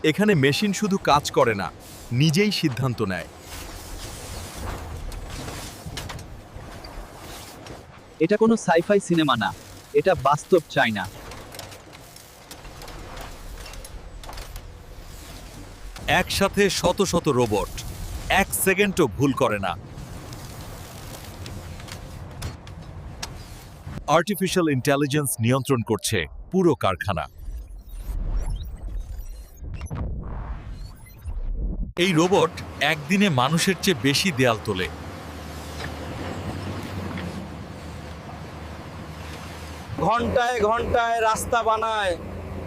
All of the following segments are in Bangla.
এখানে মেশিন শুধু কাজ করে না, নিজেই সিদ্ধান্ত নেয়। এটা কোনো সাইফাই সিনেমা না, এটা বাস্তব চায়না। একসাথে শত শত রোবট, এক সেকেন্ডও ভুল করে না। আর্টিফিশিয়াল ইন্টেলিজেন্স নিয়ন্ত্রণ করছে পুরো কারখানা। এই রোবট একদিনে মানুষের চেয়ে বেশি দেয়াল তোলে। ঘন্টায় ঘন্টায় রাস্তা বানায়,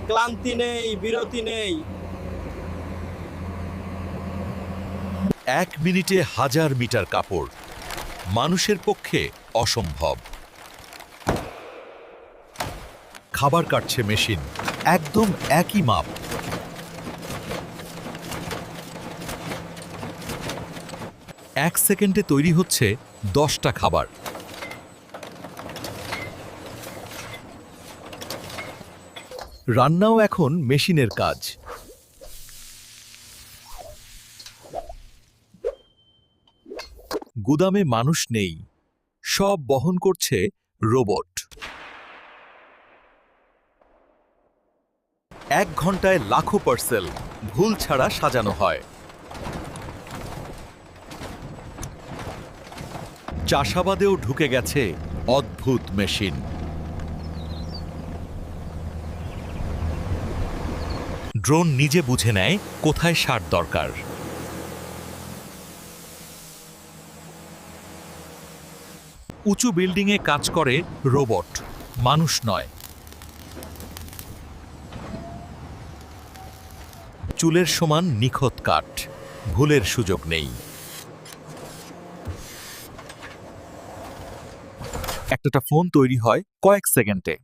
ক্লান্তি নেই, বিরতি নেই। 1 মিনিটে 1000 মিটার কাপড়, মানুষের পক্ষে অসম্ভব। খাবার কাটছে মেশিন, একদম একই মাপ। এক সেকেন্ডে তৈরি হচ্ছে 10টা খাবার। রান্নাও এখন মেশিনের কাজ। গুদামে মানুষ নেই, সব বহন করছে রোবট। 1 ঘন্টায় লাখো পার্সেল ভুল ছাড়া সাজানো হয়। চাষাবাদেও ঢুকে গেছে অদ্ভুত মেশিন। ড্রোন নিজে বুঝে নেয় কোথায় সার দরকার। উঁচু বিল্ডিংয়ে কাজ করে রোবট, মানুষ নয়। চুলের সমান নিখুঁত কাট, ভুলের সুযোগ নেই। একটা ফোন তৈরি হয় কয়েক সেকেন্ডে।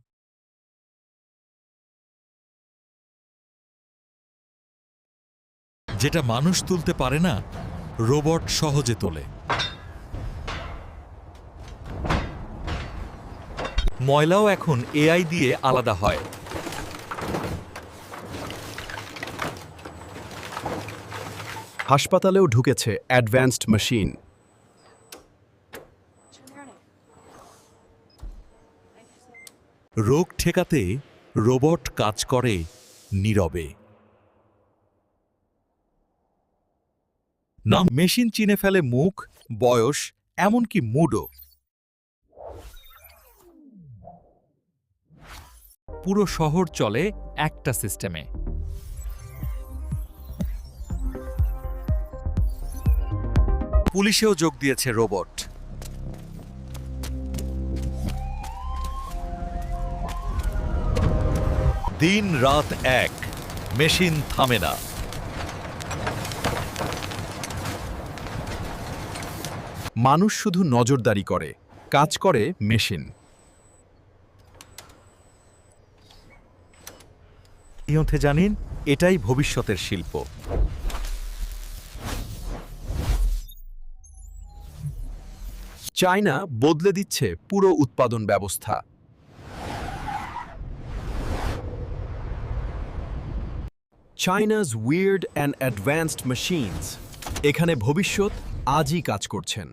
যেটা মানুষ তুলতে পারে না, রোবট সহজে তোলে। ময়লাও এখন এআই দিয়ে আলাদা হয়। হাসপাতালেও ঢুকেছে অ্যাডভান্সড মেশিন। রোগ ঠেকাতে রোবট কাজ করে নীরবে। না, মেশিন চিনে ফেলে মুখ, বয়স, এমনকি মুডও। পুরো শহর চলে একটা সিস্টেমে। পুলিশেও যোগ দিয়েছে রোবট। দিন রাত এক, মেশিন থামে না। মানুষ শুধু নজরদারি করে, কাজ করে মেশিন। ইয়ন্থে জানেন, এটাই ভবিষ্যতের শিল্প। চায়না বদলে দিচ্ছে পুরো উৎপাদন ব্যবস্থা। চায়না's weird and advanced machines, এখানে ভবিষ্যৎ আজই কাজ করছেন।